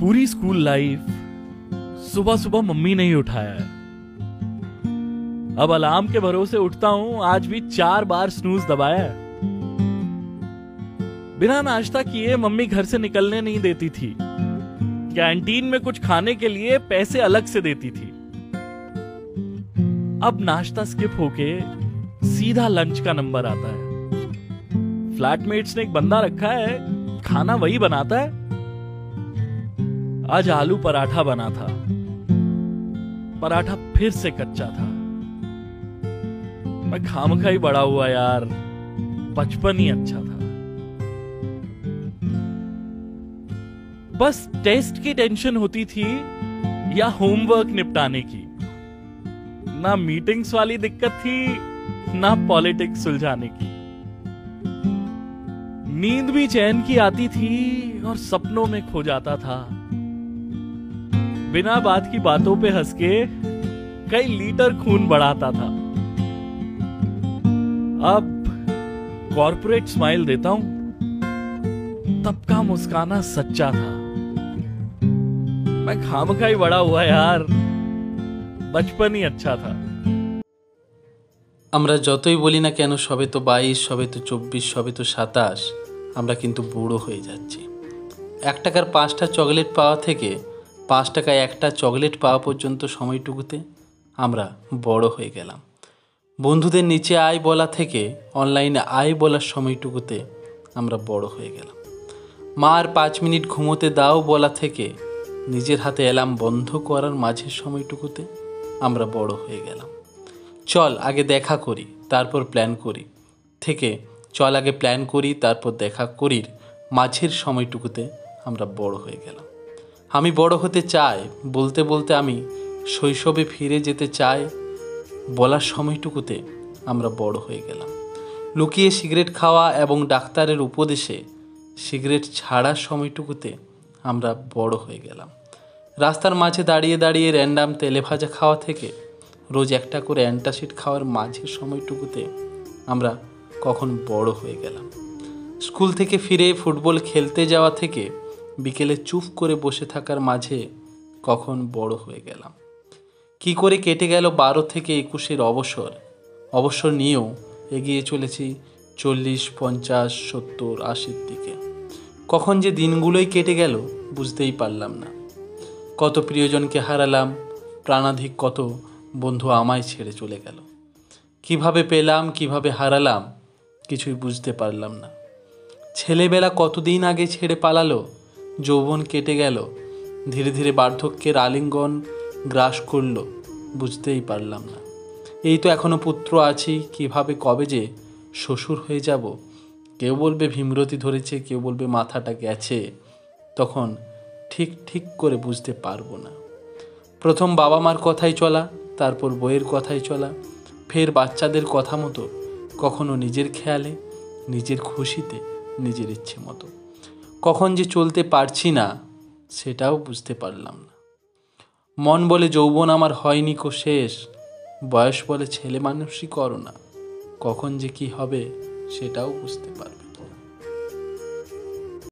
पूरी school life सुबह सुबह मम्मी नहीं उठाया है। अब अलार्म के भरोसे उठता हूं, आज भी 4 बार स्नूज दबाया है। बिना नाश्ता किए मम्मी घर से निकलने नहीं देती थी। कैंटीन में कुछ खाने के लिए पैसे अलग से देती थी। अब नाश्ता स्किप होके सीधा लंच का नंबर आता है। फ्लैटमेट्स ने एक बंदा रखा है, खाना वही बनाता है। आज आलू पराठा बना था। पराठा फिर से कच्चा था। मैं खामखा ही बड़ा हुआ यार, बचपन ही अच्छा था। बस टेस्ट की टेंशन होती थी या होमवर्क निपटाने की। ना मीटिंग्स वाली दिक्कत थी, ना पॉलिटिक्स सुलझाने की। नींद भी चैन की आती थी और सपनों में खो जाता था। बिना बात की बातों पे हंस के कई लीटर खून बढ़ाता था। अब कॉर्पोरेट स्माइल देता हूं, तब का मुस्काना सच्चा था। मैं खामखा ही बड़ा हुआ यार, बचपन ही अच्छा था। আমরা যতই বলি না কেন সবে তো 22, সবে তো 24, সবে তো 27, আমরা কিন্তু বুড়ো হয়ে যাচ্ছি। 1 টাকার 5টা চকলেট পাওয়া থেকে 5 টাকায় একটা চকলেট পাওয়া পর্যন্ত সময়টুকুতে আমরা বড় হয়ে গেলাম। বন্ধুদের নিচে আয় বলা থেকে অনলাইনে আয় বলার সময়টুকুতে আমরা বড় হয়ে গেলাম। মার 5 মিনিট ঘুমোতে দাও বলা থেকে নিজের হাতে অ্যালার্ম বন্ধ করার মাঝের সময়টুকুতে আমরা বড় হয়ে গেলাম। চল আগে দেখা করি তারপর প্ল্যান করি থেকে চল আগে প্ল্যান করি তারপর দেখা করির মাঝের সময়টুকুতে আমরা বড় হয়ে গেলাম। আমি বড় হতে চাই বলতে বলতে আমি শৈশবে ফিরে যেতে চাই বলার সময়টুকুতে আমরা বড় হয়ে গেলাম। লুকিয়ে সিগারেট খাওয়া এবং ডাক্তারের উপদেশে সিগারেট ছাড়ার সময়টুকুতে আমরা বড় হয়ে গেলাম। রাস্তার মাঝে দাঁড়িয়ে দাঁড়িয়ে র্যান্ডাম তেলে ভাজা খাওয়া থেকে রোজ একটা করে অ্যান্টাসিড খাওয়ার মাঝের সময়টুকুতে আমরা কখন বড় হয়ে গেলাম। স্কুল থেকে ফিরে ফুটবল খেলতে যাওয়া থেকে বিকেলে চুপ করে বসে থাকার মাঝে কখন বড় হয়ে গেলাম। কি করে কেটে গেল 12 থেকে 21-এর অবসর নিয়েও এগিয়ে চলেছি 40, 50, 70, 80-র দিকে। কখন যে দিনগুলোই কেটে গেল বুঝতেই পারলাম না। কত প্রিয়জনকে হারালাম, প্রাণাধিক কত বন্ধু আমায় ছেড়ে চলে গেল। কিভাবে পেলাম কিভাবে হারালাম কিছুই বুঝতে পারলাম না। ছেলেবেলা কতদিন আগে ছেড়ে পালালো, যৌবন কেটে গেল, ধীরে ধীরে বার্ধক্যের আলিঙ্গন গ্রাস করলো, বুঝতেই পারলাম না। এই তো এখনো পুত্র আছি, কিভাবে কবে যে শ্বশুর হয়ে যাব। কেউ বলবে ভীমরতি ধরেছে, কেউ বলবে মাথাটা গেছে। তখন ঠিক করে বুঝতে পারবো না। প্রথম বাবা মার কথাই চলা, তারপর বইয়ের কথাই চলা, ফের বাচ্চাদের কথা মতো, কখনো নিজের খেয়ালে, নিজের খুশিতে, নিজের ইচ্ছে মতো। কখন যে চলতে পারছি না সেটাও বুঝতে পারলাম না। মন বলে যৌবন আমার হয়নি কো শেষ, বয়স বলে ছেলে মানুষই করো না। কখন যে কি হবে সেটাও বুঝতে পারব।